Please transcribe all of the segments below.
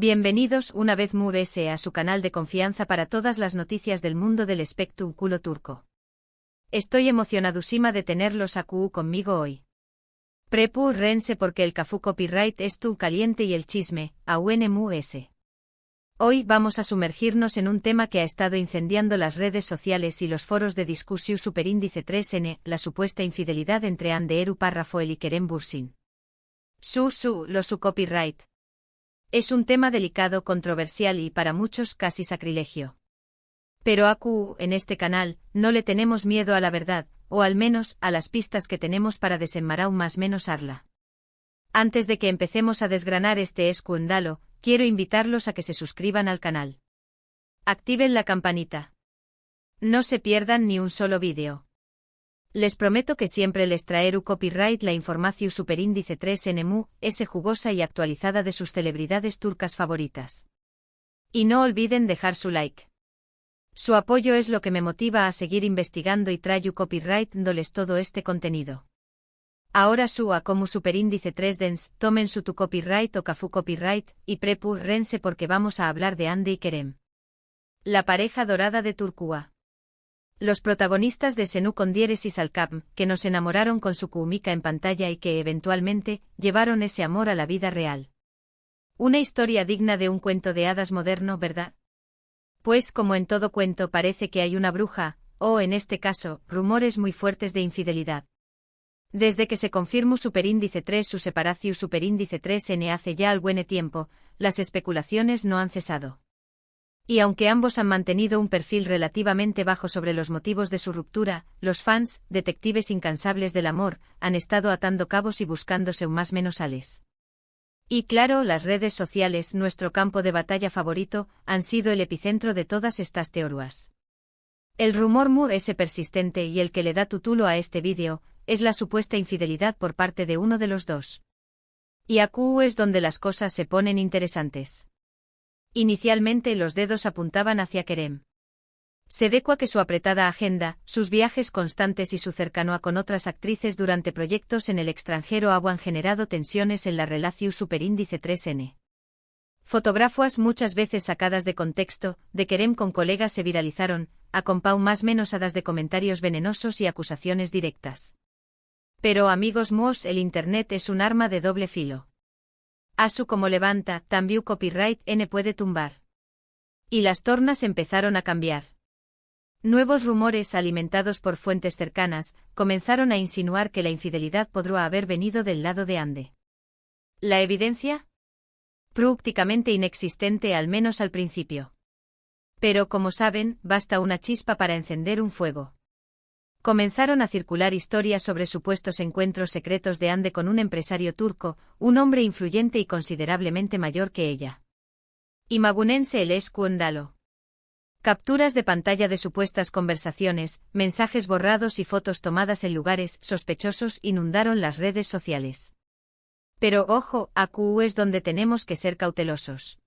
Bienvenidos una vez Murese a su canal de confianza para todas las noticias del mundo del espectáculo turco. Estoy emocionadísima de tenerlos aquí conmigo hoy. Prepárense porque el Cafu Copyright es tu caliente y el chisme, AUNMUS. Hoy vamos a sumergirnos en un tema que ha estado incendiando las redes sociales y los foros de discusión superíndice 3N, la supuesta infidelidad entre Hande Erçel Rafael y Kerem Bürsin. Su copyright. Es un tema delicado, controversial y para muchos casi sacrilegio. Pero aquí, en este canal, no le tenemos miedo a la verdad, o al menos a las pistas que tenemos para desenmascarar más o menos arla. Antes de que empecemos a desgranar este escándalo, quiero invitarlos a que se suscriban al canal. Activen la campanita. No se pierdan ni un solo vídeo. Les prometo que siempre les traeré copyright la información superíndice 3NMU, jugosa y actualizada de sus celebridades turcas favoritas. Y no olviden dejar su like. Su apoyo es lo que me motiva a seguir investigando y traigo copyright dándoles todo este contenido. Ahora a como superíndice 3Dens, tomen su tu copyright o Cafu copyright, y prepárense porque vamos a hablar de Hande y Kerem. La pareja dorada de Turquía. Los protagonistas de Senu con Diéresi Salkam, que nos enamoraron con su química en pantalla y que eventualmente llevaron ese amor a la vida real. Una historia digna de un cuento de hadas moderno, ¿verdad? Pues como en todo cuento parece que hay una bruja, o en este caso, rumores muy fuertes de infidelidad. Desde que se confirmó superíndice 3 su separación superíndice 3N hace ya algún tiempo, las especulaciones no han cesado. Y aunque ambos han mantenido un perfil relativamente bajo sobre los motivos de su ruptura, los fans, detectives incansables del amor, han estado atando cabos y buscándose un más menos ales. Y claro, las redes sociales, nuestro campo de batalla favorito, han sido el epicentro de todas estas teorías. El rumor es persistente y el que le da título a este vídeo, es la supuesta infidelidad por parte de uno de los dos. Y aquí es donde las cosas se ponen interesantes. Inicialmente los dedos apuntaban hacia Kerem. Se adecua que su apretada agenda, sus viajes constantes y su cercanía con otras actrices durante proyectos en el extranjero han generado tensiones en la relación superíndice 3N. Fotografías muchas veces sacadas de contexto, de Kerem con colegas se viralizaron, acompañadas más menos hadas de comentarios venenosos y acusaciones directas. Pero amigos míos, el internet es un arma de doble filo. Asu como levanta, también copyright N puede tumbar. Y las tornas empezaron a cambiar. Nuevos rumores alimentados por fuentes cercanas, comenzaron a insinuar que la infidelidad podría haber venido del lado de Hande. ¿La evidencia? Prácticamente inexistente al menos al principio. Pero como saben, basta una chispa para encender un fuego. Comenzaron a circular historias sobre supuestos encuentros secretos de Hande con un empresario turco, un hombre influyente y considerablemente mayor que ella. Imagínense el escándalo. Capturas de pantalla de supuestas conversaciones, mensajes borrados y fotos tomadas en lugares sospechosos inundaron las redes sociales. Pero ojo, aquí es donde tenemos que ser cautelosos.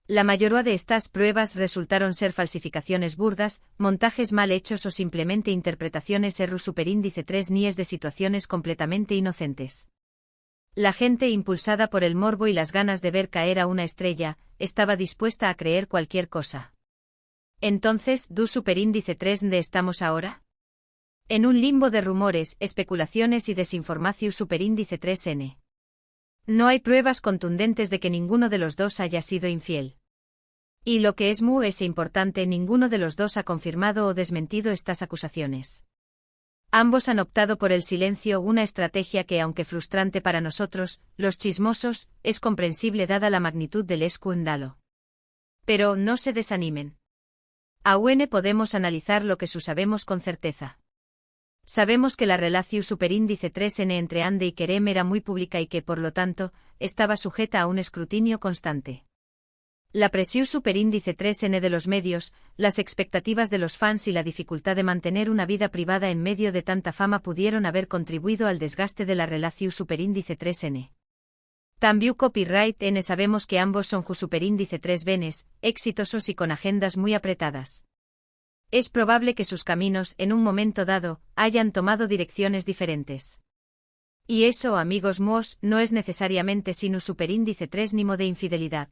La mayoría de estas pruebas resultaron ser falsificaciones burdas, montajes mal hechos o simplemente interpretaciones superíndice 3 NIES de situaciones completamente inocentes. La gente impulsada por el morbo y las ganas de ver caer a una estrella, estaba dispuesta a creer cualquier cosa. Entonces, ¿du superíndice 3 de estamos ahora? En un limbo de rumores, especulaciones y desinformación superíndice 3N. No hay pruebas contundentes de que ninguno de los dos haya sido infiel. Y lo que es importante, ninguno de los dos ha confirmado o desmentido estas acusaciones. Ambos han optado por el silencio, una estrategia que, aunque frustrante para nosotros, los chismosos, es comprensible dada la magnitud del escándalo. Pero no se desanimen. Aún podemos analizar lo que sabemos con certeza. Sabemos que la relación superíndice 3N entre Hande y Kerem era muy pública y que, por lo tanto, estaba sujeta a un escrutinio constante. La presión superíndice 3N de los medios, las expectativas de los fans y la dificultad de mantener una vida privada en medio de tanta fama pudieron haber contribuido al desgaste de la relación superíndice 3N. También copyright N sabemos que ambos son superíndice 3 benes, exitosos y con agendas muy apretadas. Es probable que sus caminos, en un momento dado, hayan tomado direcciones diferentes. Y eso, amigos míos, no es necesariamente sino superíndice 3 nimo de infidelidad.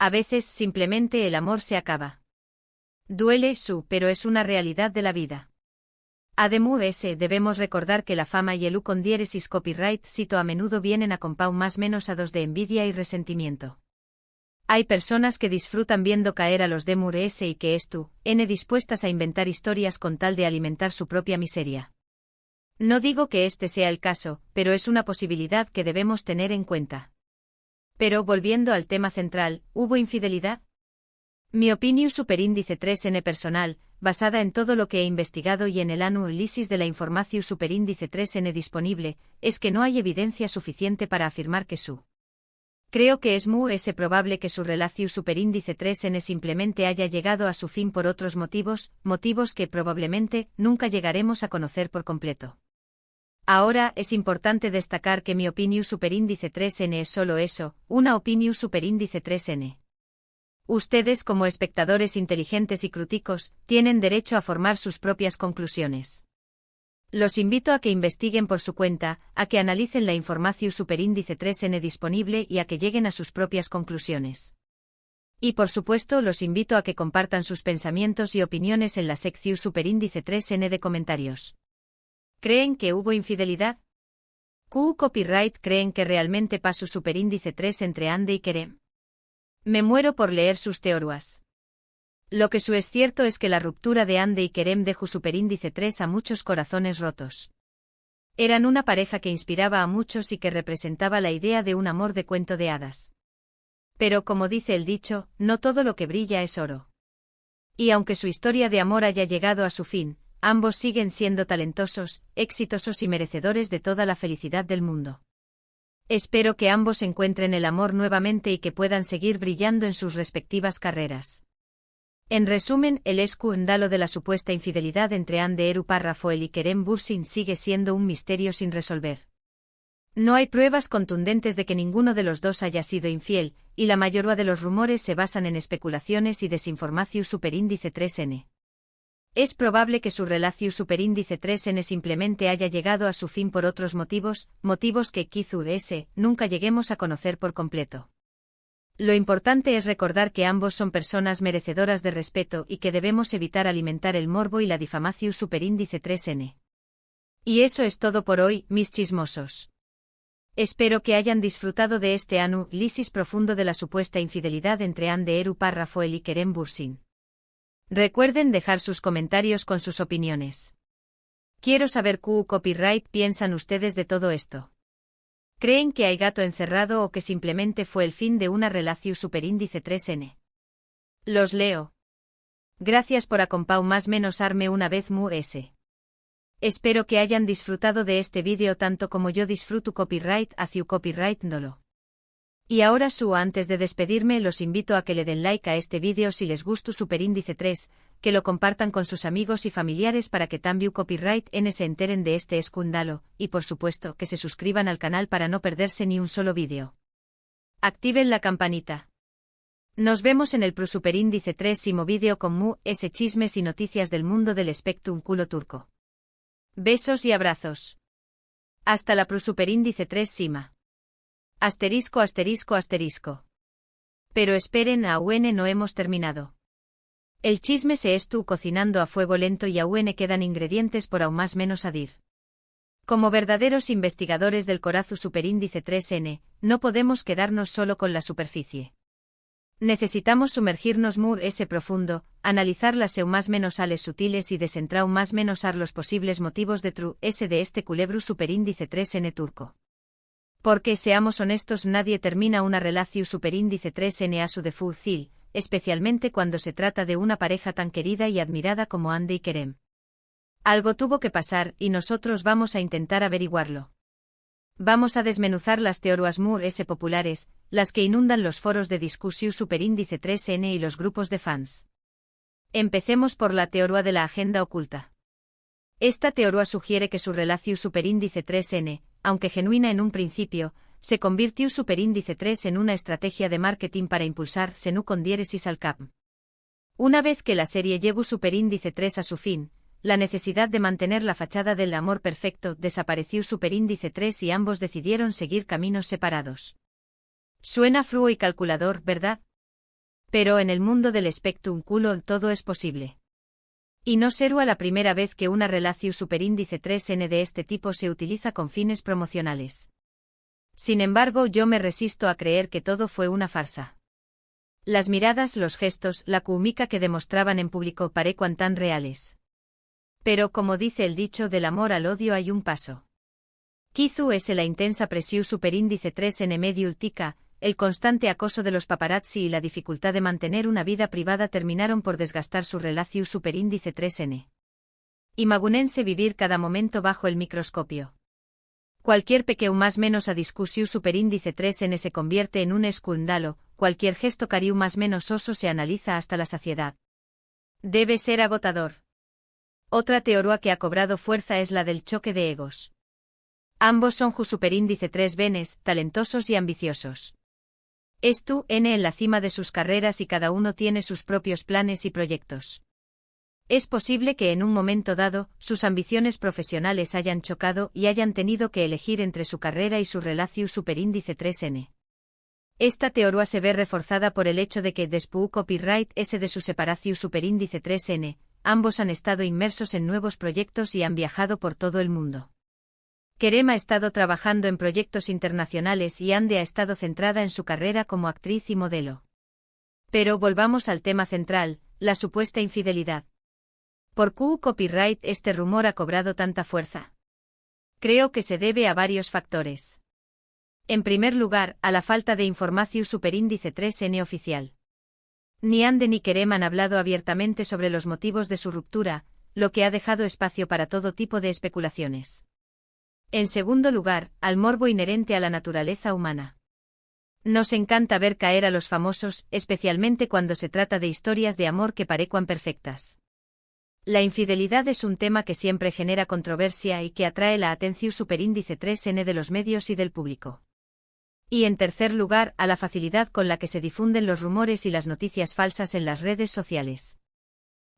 A veces simplemente el amor se acaba. Duele, pero es una realidad de la vida. Además, debemos recordar que la fama y el con diéresis copyright cito a menudo vienen acompañados más menos a dos de envidia y resentimiento. Hay personas que disfrutan viendo caer a los demures y que dispuestas a inventar historias con tal de alimentar su propia miseria. No digo que este sea el caso, pero es una posibilidad que debemos tener en cuenta. Pero volviendo al tema central, ¿hubo infidelidad? Mi opinión superíndice 3n personal, basada en todo lo que he investigado y en el análisis de la información superíndice 3n disponible, es que no hay evidencia suficiente para afirmar que Creo que es muy probable que su relación superíndice 3n simplemente haya llegado a su fin por otros motivos que probablemente nunca llegaremos a conocer por completo. Ahora, es importante destacar que mi opinión superíndice 3n es solo eso, una opinión superíndice 3n. Ustedes, como espectadores inteligentes y críticos, tienen derecho a formar sus propias conclusiones. Los invito a que investiguen por su cuenta, a que analicen la información superíndice 3n disponible y a que lleguen a sus propias conclusiones. Y por supuesto, los invito a que compartan sus pensamientos y opiniones en la sección superíndice 3n de comentarios. ¿Creen que hubo infidelidad? Copyright creen que realmente pasó superíndice 3 entre Andy y Kerem. Me muero por leer sus teorías. Lo que es cierto es que la ruptura de Andy y Kerem dejó superíndice 3 a muchos corazones rotos. Eran una pareja que inspiraba a muchos y que representaba la idea de un amor de cuento de hadas. Pero como dice el dicho, no todo lo que brilla es oro. Y aunque su historia de amor haya llegado a su fin, ambos siguen siendo talentosos, exitosos y merecedores de toda la felicidad del mundo. Espero que ambos encuentren el amor nuevamente y que puedan seguir brillando en sus respectivas carreras. En resumen, el escándalo de la supuesta infidelidad entre Anderu Parrafoel y Kerem Bürsin sigue siendo un misterio sin resolver. No hay pruebas contundentes de que ninguno de los dos haya sido infiel, y la mayoría de los rumores se basan en especulaciones y desinformación superíndice 3n. Es probable que su relación superíndice 3n simplemente haya llegado a su fin por otros motivos que quizás nunca lleguemos a conocer por completo. Lo importante es recordar que ambos son personas merecedoras de respeto y que debemos evitar alimentar el morbo y la difamación superíndice 3n. Y eso es todo por hoy, mis chismosos. Espero que hayan disfrutado de este análisis profundo de la supuesta infidelidad entre Anderu Parrafoel y Kerem Bürsin. Recuerden dejar sus comentarios con sus opiniones. Quiero saber qué copyright piensan ustedes de todo esto. ¿Creen que hay gato encerrado o que simplemente fue el fin de una relación superíndice 3n? Los leo. Gracias por acompañar más menos arme una vez ese. Espero que hayan disfrutado de este vídeo tanto como yo disfruto copyright hacia copyright dolo. Y ahora antes de despedirme los invito a que le den like a este vídeo si les gusta superíndice 3, que lo compartan con sus amigos y familiares para que también copyright se enteren de este escándalo, y por supuesto que se suscriban al canal para no perderse ni un solo vídeo. Activen la campanita. Nos vemos en el superíndice 3 vídeo con chismes y noticias del mundo del espectáculo turco. Besos y abrazos. Hasta la superíndice 3 sima. Asterisco asterisco asterisco. Pero esperen, aún no hemos terminado. El chisme se estuvo cocinando a fuego lento y aún quedan ingredientes por aún más menos adir. Como verdaderos investigadores del corazo superíndice 3n, no podemos quedarnos solo con la superficie. Necesitamos sumergirnos profundo, analizar las más menos ales sutiles y desentrar más menos los posibles motivos de de este culebro superíndice 3n turco. Porque, seamos honestos, nadie termina una relación superíndice 3n a su difícil, especialmente cuando se trata de una pareja tan querida y admirada como Andy y Kerem. Algo tuvo que pasar y nosotros vamos a intentar averiguarlo. Vamos a desmenuzar las teorías populares, las que inundan los foros de discusión superíndice 3n y los grupos de fans. Empecemos por la teoría de la agenda oculta. Esta teoría sugiere que su relación superíndice 3n, aunque genuina en un principio, se convirtió superíndice 3 en una estrategia de marketing para impulsar Senu con diéresis al cap. Una vez que la serie llegó superíndice 3 a su fin, la necesidad de mantener la fachada del amor perfecto desapareció superíndice 3 y ambos decidieron seguir caminos separados. Suena frío y calculador, ¿verdad? Pero en el mundo del Spectrum culo todo es posible. Y no será la primera vez que una relación superíndice 3n de este tipo se utiliza con fines promocionales. Sin embargo, yo me resisto a creer que todo fue una farsa. Las miradas, los gestos, la química que demostraban en público parecían tan reales. Pero como dice el dicho, del amor al odio hay un paso. Quizu es la intensa presión superíndice 3n mediultica, el constante acoso de los paparazzi y la dificultad de mantener una vida privada terminaron por desgastar su relación superíndice 3n. Imagúnense vivir cada momento bajo el microscopio. Cualquier pequeño más menos a discusión superíndice 3n se convierte en un escándalo, cualquier gesto cariu más menos oso se analiza hasta la saciedad. Debe ser agotador. Otra teoría que ha cobrado fuerza es la del choque de egos. Ambos son superíndice 3 venes, talentosos y ambiciosos. Esto en la cima de sus carreras y cada uno tiene sus propios planes y proyectos. Es posible que en un momento dado, sus ambiciones profesionales hayan chocado y hayan tenido que elegir entre su carrera y su relación superíndice 3n. Esta teoría se ve reforzada por el hecho de que después copyright ese de su separación superíndice 3n, ambos han estado inmersos en nuevos proyectos y han viajado por todo el mundo. Kerem ha estado trabajando en proyectos internacionales y Ande ha estado centrada en su carrera como actriz y modelo. Pero volvamos al tema central, la supuesta infidelidad. ¿Por qué copyright este rumor ha cobrado tanta fuerza? Creo que se debe a varios factores. En primer lugar, a la falta de información superíndice 3n oficial. Ni Ande ni Kerem han hablado abiertamente sobre los motivos de su ruptura, lo que ha dejado espacio para todo tipo de especulaciones. En segundo lugar, al morbo inherente a la naturaleza humana. Nos encanta ver caer a los famosos, especialmente cuando se trata de historias de amor que parecían perfectas. La infidelidad es un tema que siempre genera controversia y que atrae la atención superíndice 3n de los medios y del público. Y en tercer lugar, a la facilidad con la que se difunden los rumores y las noticias falsas en las redes sociales.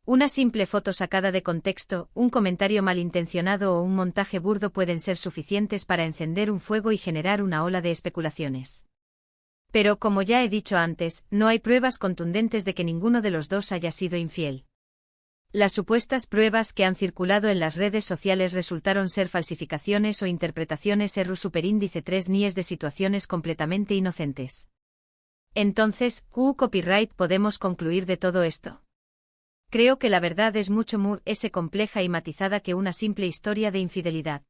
Una simple foto sacada de contexto, un comentario malintencionado o un montaje burdo pueden ser suficientes para encender un fuego y generar una ola de especulaciones. Pero como ya he dicho antes, no hay pruebas contundentes de que ninguno de los dos haya sido infiel. Las supuestas pruebas que han circulado en las redes sociales resultaron ser falsificaciones o interpretaciones erru superíndice 3 nies de situaciones completamente inocentes. Entonces, ¿qué copyright podemos concluir de todo esto? Creo que la verdad es mucho más compleja y matizada que una simple historia de infidelidad.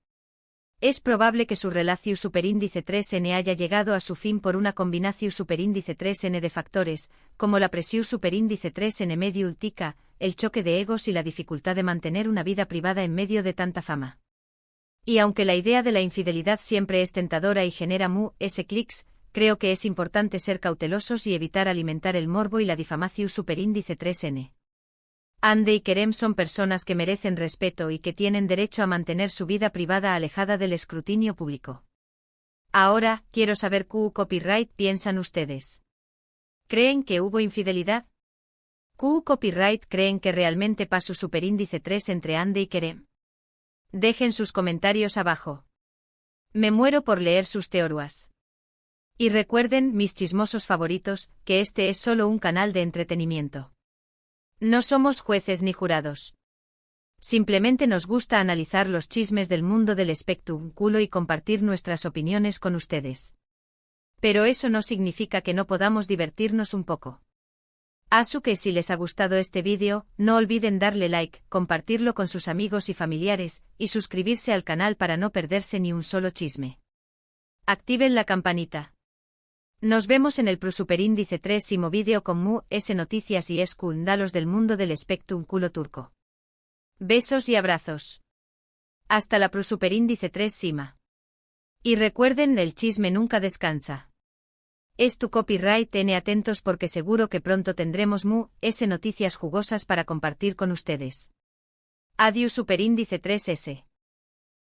Es probable que su relación superíndice 3n haya llegado a su fin por una combinación superíndice 3n de factores, como la presión superíndice 3n mediultica, el choque de egos y la dificultad de mantener una vida privada en medio de tanta fama. Y aunque la idea de la infidelidad siempre es tentadora y genera clics, creo que es importante ser cautelosos y evitar alimentar el morbo y la difamación superíndice 3n. Ande y Kerem son personas que merecen respeto y que tienen derecho a mantener su vida privada alejada del escrutinio público. Ahora, quiero saber qué copyright piensan ustedes. ¿Creen que hubo infidelidad? ¿Qué copyright creen que realmente pasó superíndice 3 entre Ande y Kerem? Dejen sus comentarios abajo. Me muero por leer sus teorías. Y recuerden, mis chismosos favoritos, que este es solo un canal de entretenimiento. No somos jueces ni jurados. Simplemente nos gusta analizar los chismes del mundo del espectáculo y compartir nuestras opiniones con ustedes. Pero eso no significa que no podamos divertirnos un poco. Así que si les ha gustado este vídeo, no olviden darle like, compartirlo con sus amigos y familiares, y suscribirse al canal para no perderse ni un solo chisme. Activen la campanita. Nos vemos en el superíndice 3º vídeo con noticias y escándalos del mundo del espectáculo turco. Besos y abrazos. Hasta la superíndice 3 Sima. Y recuerden, el chisme nunca descansa. Es tu copyright, atentos porque seguro que pronto tendremos noticias jugosas para compartir con ustedes. Adiós superíndice 3S.